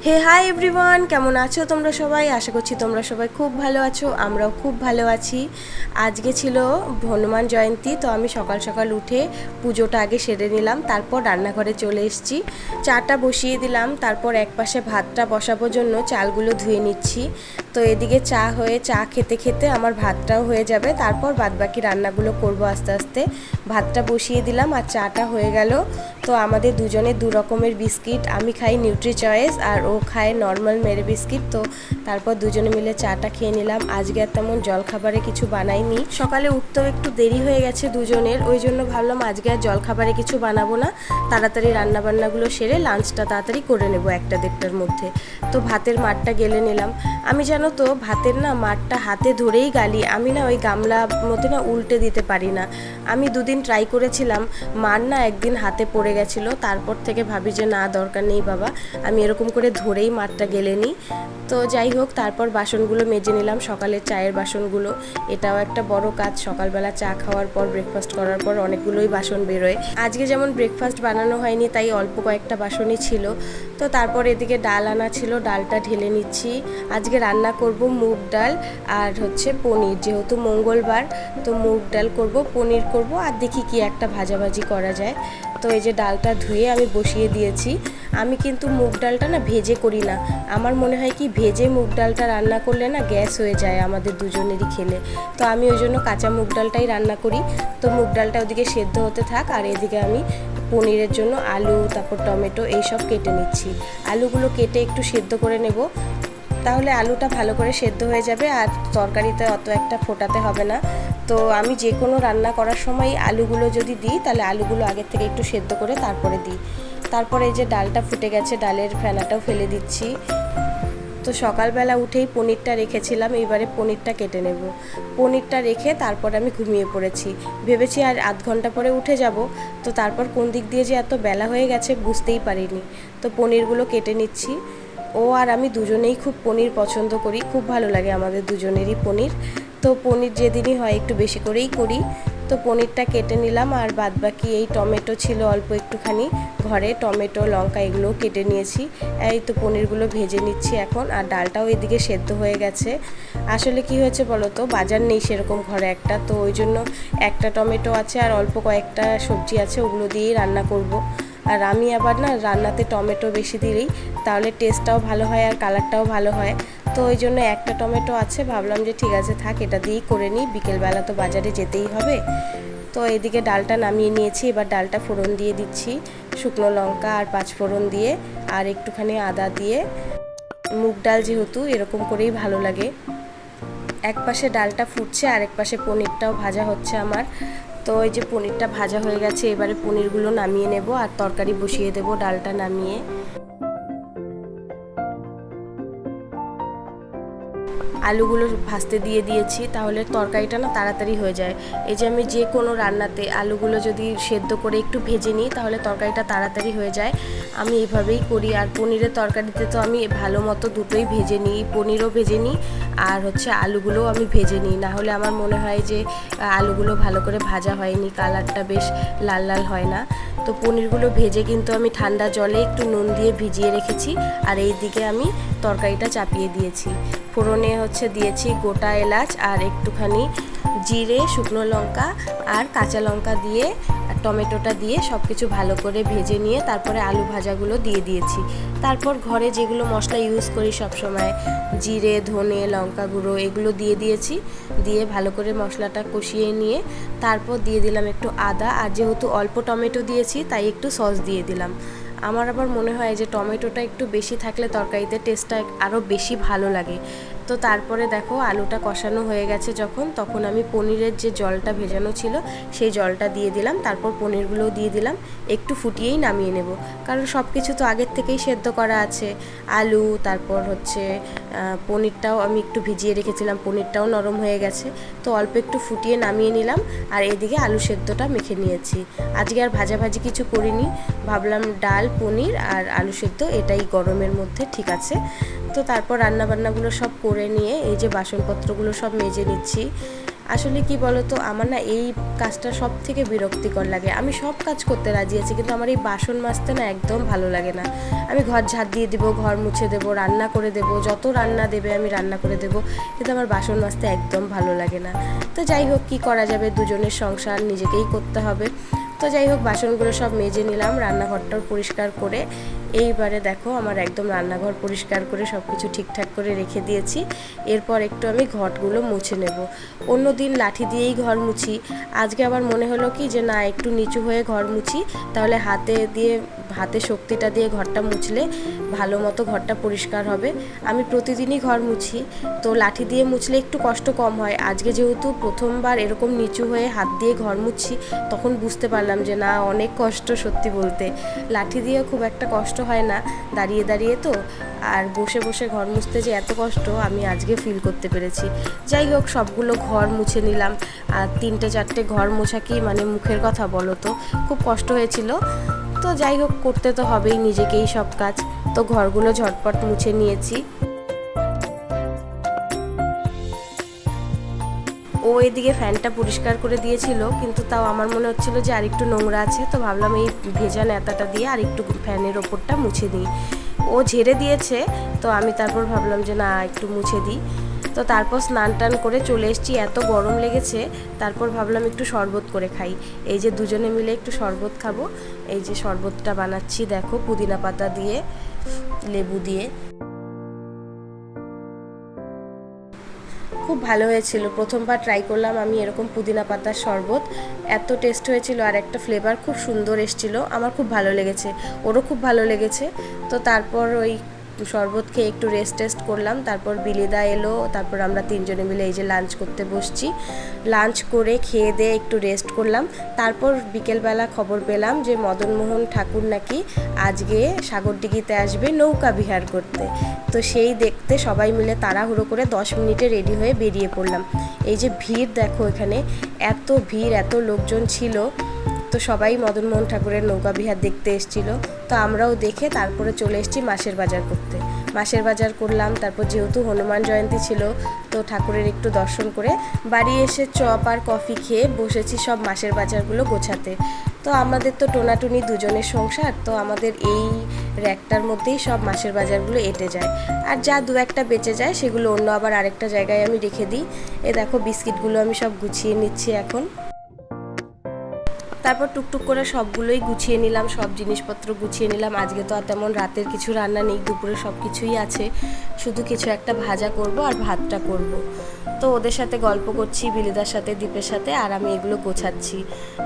হে hi everyone, কেমন আছো তোমরা সবাই? আশা করছি তোমরা সবাই খুব ভালো আছো, আমরাও খুব ভালো আছি। আজকে ছিল হনুমান জয়ন্তী, তো আমি সকাল সকাল উঠে পুজোটা আগে সেরে নিলাম, তারপর রান্নাঘরে চলে এসেছি। চাটা বসিয়ে দিলাম, তারপর একপাশে ভাতটা বসাবার জন্য চালগুলো ধুয়ে নিচ্ছি। তো এদিকে চা খেতে খেতে আমার ভাতটাও হয়ে যাবে, তারপর বাদবাকি রান্নাগুলো করব আস্তে আস্তে। ভাতটা বসিয়ে দিলাম আর চাটা হয়ে গেল। তো আমাদের দুজনের দু রকমের বিস্কিট, আমি খাই নিউট্রি চয়েস আর ও খায় নর্মাল মেরি বিস্কিট। তো তারপর দুজনে মিলে চাটা খেয়ে নিলাম। আজকে আর তেমন জলখাবারে কিছু বানাইনি, সকালে উঠতেও একটু দেরি হয়ে গেছে দুজনের, ওই জন্য ভাবলাম আজকে আর জলখাবারে কিছু বানাবো না, তাড়াতাড়ি রান্নাবান্নাগুলো সেরে লাঞ্চটা তাড়াতাড়ি করে নেবো 1-1:30টার মধ্যে। তো ভাতের মাঠটা গেলে নিলাম। আমি জানো তো ভাতের মাঠটা হাতে ধরেই গালি, আমি ওই গামলা মধ্যে উল্টে দিতে পারি না। আমি দুদিন ট্রাই করেছিলাম, মার একদিন হাতে পড়ে গেছিলো, তারপর থেকে ভাবি যে না, দরকার নেই বাবা, আমি এরকম করে ধরেই মাঠটা গেলে নিই। তো যাই হোক, তারপর বাসনগুলো মেজে নিলাম, সকালের চায়ের বাসনগুলো। এটাও একটা বড় কাজ, সকালবেলা চা খাওয়ার পর ব্রেকফাস্ট করার পর অনেকগুলোই বাসন বেরোয়। আজকে যেমন ব্রেকফাস্ট বানানো হয়নি, তাই অল্প কয়েকটা বাসনই ছিল। তো তারপর এদিকে ডাল আনা ছিল, ডালটা ঢেলে নিচ্ছি। আজকে রান্না করব মুগ ডাল আর পনির, যেহেতু মঙ্গলবার, তো মুগ ডাল করব, পনির করব, আর দেখি কি একটা ভাজাভাজি করা যায়। তো এই যে ডালটা ধুয়ে আমি বসিয়ে দিয়েছি। আমি কিন্তু মুগ ডালটা ভেজে করি না, আমার মনে হয় কি ভেজে মুগ ডালটা রান্না করলে গ্যাস হয়ে যায় আমাদের দুজনেরই খেলে। তো আমি ওই জন্য কাঁচা মুগ ডালটাই রান্না করি। তো মুগ ডালটা ওদিকে সেদ্ধ হতে থাক, আর এদিকে আমি পনিরের জন্য আলু, তারপর টমেটো এইসব কেটে নিচ্ছি। আলুগুলো কেটে একটু সেদ্ধ করে নেব, তাহলে আলুটা ভালো করে সেদ্ধ হয়ে যাবে আর তরকারিতে অত একটা ফোটাতে হবে না। তো আমি যে কোনো রান্না করার সময় আলুগুলো যদি দিই, তাহলে আলুগুলো আগের থেকে একটু সেদ্ধ করে তারপরে দিই। তারপরে এই যে ডালটা ফুটে গেছে, ডালের ফেনাটাও ফেলে দিচ্ছি। তো সকালবেলা উঠেই পনিরটা রেখেছিলাম, এবারে পনিরটা কেটে নেব। পনিরটা রেখে তারপর আমি ঘুমিয়ে পড়েছি, ভেবেছি আর আধ ঘন্টা পরে উঠে যাব। তো তারপর কোন দিক দিয়ে যে এত বেলা হয়ে গেছে বুঝতেই পারিনি। তো পনিরগুলো কেটে নিচ্ছি। ও আর আমি দুজনেই খুব পনির পছন্দ করি, খুব ভালো লাগে আমাদের দুজনেরই পনির। তো পনির যেদিনই হয় একটু বেশি করেই করি। তো পনিরটা কেটে নিলাম, আর বাদবাকি এই টমেটো ছিল অল্প একটুখানি ঘরে, টমেটো লঙ্কা এগুলোও কেটে নিয়েছি। এই তো পনিরগুলো ভেজে নিচ্ছি এখন, আর ডালটাও এদিকে সেদ্ধ হয়ে গেছে। আসলে কি হয়েছে বলো তো, বাজার নেই সেরকম ঘরে একটা, তো ওই জন্য একটা টমেটো আছে আর অল্প কয়েকটা সবজি আছে, ওগুলো দিয়েই রান্না করব। আর আমি আবার রান্নাতে টমেটো বেশি দিলেই তাহলে টেস্টটাও ভালো হয় আর কালারটাও ভালো হয়। তো ওই জন্য একটা টমেটো আছে, ভাবলাম যে ঠিক আছে থাক, এটা দিয়েই করে নিই, বিকেলবেলা তো বাজারে যেতেই হবে। তো এদিকে ডালটা নামিয়ে নিয়েছি, এবার ডালটা ফোড়ন দিয়ে দিচ্ছি, শুকনো লঙ্কা আর 5 ফোড়ন দিয়ে, আর একটুখানি আদা দিয়ে। মুগ ডাল যেহেতু, এরকম করেই ভালো লাগে। এক পাশে ডালটা ফুটছে আর এক পাশে পনিরটাও ভাজা হচ্ছে আমার। তো এই যে পনিরটা ভাজা হয়ে গেছে, এবারে পনিরগুলো নামিয়ে নেব আর তরকারি বসিয়ে দেব ডালটা নামিয়ে। আলুগুলো ভাজতে দিয়ে দিয়েছি, তাহলে তরকারিটা তাড়াতাড়ি হয়ে যায়। এই যে আমি যে কোনো রান্নাতে আলুগুলো যদি সেদ্ধ করে একটু ভেজে নিই, তাহলে তরকারিটা তাড়াতাড়ি হয়ে যায়। আমি এভাবেই করি। আর পনিরের তরকারিতে তো আমি ভালো মতো দুটোই ভেজে নিই, পনিরও ভেজে নিই আর আলুগুলোও আমি ভেজে নিই, না হলে আমার মনে হয় যে আলুগুলো ভালো করে ভাজা হয়নি, কালারটা বেশ লাল লাল হয় না। তো পনিরগুলো ভেজে কিন্তু আমি ঠান্ডা জলে একটু নুন দিয়ে ভিজিয়ে রেখেছি, আর এই দিকে আমি তরকারিটা চাপিয়ে দিয়েছি। ফোড়নে দিয়েছি গোটা এলাচ আর একটুখানি জিরে, শুকনো লঙ্কা আর কাঁচা লঙ্কা দিয়ে, আর টমেটোটা দিয়ে সব কিছু ভালো করে ভেজে নিয়ে তারপরে আলু ভাজাগুলো দিয়ে দিয়েছি। তারপর ঘরে যেগুলো মশলা ইউজ করি সব সময়, জিরে, ধনে, লঙ্কা গুঁড়ো, এগুলো দিয়ে দিয়েছি। দিয়ে ভালো করে মশলাটা কষিয়ে নিয়ে তারপর দিয়ে দিলাম একটু আদা, আর যেহেতু অল্প টমেটো দিয়েছি তাই একটু সস দিয়ে দিলাম। আমার আবার মনে হয় যে টমেটোটা একটু বেশি থাকলে তরকারিতে টেস্টটা আরও বেশি ভালো লাগে। তো তারপরে দেখো আলুটা কষানো হয়ে গেছে যখন, তখন আমি পনিরের যে জলটা ভেজানো ছিল সেই জলটা দিয়ে দিলাম, তারপর পনিরগুলোও দিয়ে দিলাম, একটু ফুটিয়েই নামিয়ে নেব। কারণ সব কিছু তো আগের থেকেই সেদ্ধ করা আছে, আলু, তারপর পনিরটাও আমি একটু ভিজিয়ে রেখেছিলাম, পনিরটাও নরম হয়ে গেছে। তো অল্প একটু ফুটিয়ে নামিয়ে নিলাম, আর এদিকে আলু সেদ্ধটা মেখে নিয়েছি। আজকে আর ভাজাভাজি কিছু করিনি, ভাবলাম ডাল, পনির আর আলু সেদ্ধ এটাই গরমের মধ্যে ঠিক আছে। তো তারপর রান্নাবান্নাগুলো সব করে নিয়ে এই যে বাসনপত্রগুলো সব মেজে নিচ্ছি। আসলে কি বলতো, আমার না এই কাজটা সব থেকে বিরক্তিকর লাগে। আমি সব কাজ করতে রাজি আছি, কিন্তু আমার এই বাসন মাজতে না একদম ভালো লাগে না। আমি ঘর ঝাড় দিয়ে দেবো, ঘর মুছে দেবো, রান্না করে দেবো, যত রান্না দেবে আমি রান্না করে দেবো, কিন্তু আমার বাসন মাজতে একদম ভালো লাগে না। তো যাই হোক, কী করা যাবে, দুজনের সংসার নিজেকেই করতে হবে। তো যাই হোক, বাসনগুলো সব মেজে নিলাম, রান্নাঘরটাও পরিষ্কার করে। এইবারে দেখো আমার একদম রান্নাঘর পরিষ্কার করে সব কিছু ঠিকঠাক করে রেখে দিয়েছি। এরপর একটু আমি ঘরগুলো মুছে নেব। অন্য দিন লাঠি দিয়েই ঘর মুছি, আজকে আবার মনে হলো কি যে না, একটু নিচু হয়ে ঘর মুছি, তাহলে হাতে শক্তিটা দিয়ে ঘরটা মুছলে ভালো মতো ঘরটা পরিষ্কার হবে। আমি প্রতিদিনই ঘর মুছি, তো লাঠি দিয়ে মুছলে একটু কষ্ট কম হয়। আজকে যেহেতু প্রথমবার এরকম নিচু হয়ে হাত দিয়ে ঘর মুছছি, তখন বুঝতে পারলাম যে না, অনেক কষ্ট। সত্যি বলতে লাঠি দিয়ে খুব একটা কষ্ট হয় না, দাঁড়িয়ে দাঁড়িয়ে তো, আর বসে বসে ঘর মুছতে যে এত কষ্ট আমি আজকে ফিল করতে পেরেছি। যাই হোক, সবগুলো ঘর মুছে নিলাম। আর 3-4টে ঘর মোছা কি মানে মুখের কথা বলো তো, খুব কষ্ট হয়েছিল। তো যাই হোক, করতে তো হবেই নিজেকেই সব কাজ। তো ঘরগুলো ঝটপট মুছে নিয়েছি। ও এদিকে ফ্যানটা পরিষ্কার করে দিয়েছিল, কিন্তু তাও আমার মনে হচ্ছিল যে আরেকটু নোংরা আছে, তো ভাবলাম এই ভেজা ন্যাতাটা দিয়ে আরেকটু ফ্যানের ওপরটা মুছে দিই। ও ঝেড়ে দিয়েছে, তো আমি তারপর ভাবলাম যে না, একটু মুছে দিই। তো তারপর স্নান টান করে চলে এসেছি, এত গরম লেগেছে। তারপর ভাবলাম একটু শরবত করে খাই। এই যে দুজনে মিলে একটু শরবত খাবো। এই যে শরবতটা বানাচ্ছি, দেখো পুদিনা পাতা দিয়ে, লেবু দিয়ে। খুব ভালো হয়েছিল, প্রথমবার ট্রাই করলাম আমি এরকম পুদিনা পাতার শরবত। এত টেস্ট হয়েছিল, আর একটা ফ্লেভার খুব সুন্দর এসেছিলো। আমার খুব ভালো লেগেছে, ওরও খুব ভালো লেগেছে। তো তারপর ওই শরবত খেয়ে একটু রেস্ট করলাম। তারপর বিলিদা এলো, তারপর আমরা তিনজনে মিলে এই যে লাঞ্চ করতে বসছি। লাঞ্চ করে খেয়ে দিয়ে একটু রেস্ট করলাম। তারপর বিকেলবেলা খবর পেলাম যে মদনমোহন ঠাকুর নাকি আজকে সাগরদিঘিতে আসবে নৌকা বিহার করতে। তো সেই দেখতে সবাই মিলে তাড়াহুড়ো করে 10 মিনিটে রেডি হয়ে বেরিয়ে পড়লাম। এই যে ভিড় দেখো, এখানে এত ভিড়, এত লোকজন ছিল। তো সবাই মদনমোহন ঠাকুরের নৌকা বিহার দেখতে এসেছিলো। তো আমরাও দেখে তারপরে চলে এসেছি মাসের বাজার করতে। মাসের বাজার করলাম। তারপর যেহেতু হনুমান জয়ন্তী ছিল, তো ঠাকুরের একটু দর্শন করে বাড়ি এসে চপ আর কফি খেয়ে বসেছি সব মাসের বাজারগুলো গোছাতে। তো আমাদের তো টোনাটুনি দুজনের সংসার, তো আমাদের এই র্যাকটার মধ্যেই সব মাসের বাজারগুলো এঁটে যায়। আর যা দু একটা বেঁচে যায় সেগুলো অন্য আবার আরেকটা জায়গায় আমি রেখে দিই। এ দেখো, বিস্কিটগুলো আমি সব গুছিয়ে নিচ্ছি এখন। তারপর টুকটুক করে সবগুলোই গুছিয়ে নিলাম, সব জিনিসপত্র গুছিয়ে নিলাম। আজকে তো আর তেমন রাতের কিছু রান্না নেই, দুপুরে সব কিছুই আছে, শুধু কিছু একটা ভাজা করব আর ভাতটা করব। তো ওদের সাথে গল্প করছি, বিলিদার সাথে, দীপের সাথে, আর আমি এগুলো গোছাচ্ছি।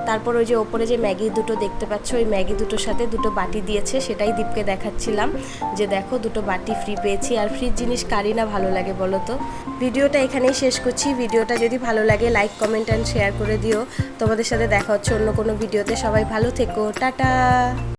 তারপর ওই যে ওপরে যে ম্যাগি দুটো দেখতে পাচ্ছ, ওই ম্যাগি দুটোর সাথে দুটো বাটি দিয়েছে, সেটাই দীপকে দেখাচ্ছিলাম যে দেখো দুটো বাটি ফ্রি পেয়েছি। আর ফ্রির জিনিস কারি না ভালো লাগে বলো তো। ভিডিওটা এখানেই শেষ করছি। ভিডিওটা যদি ভালো লাগে লাইক, কমেন্ট অ্যান্ড শেয়ার করে দিও। তোমাদের সাথে দেখা হচ্ছে অন্য কোনো ভিডিওতে। সবাই ভালো থেকো, টাটা।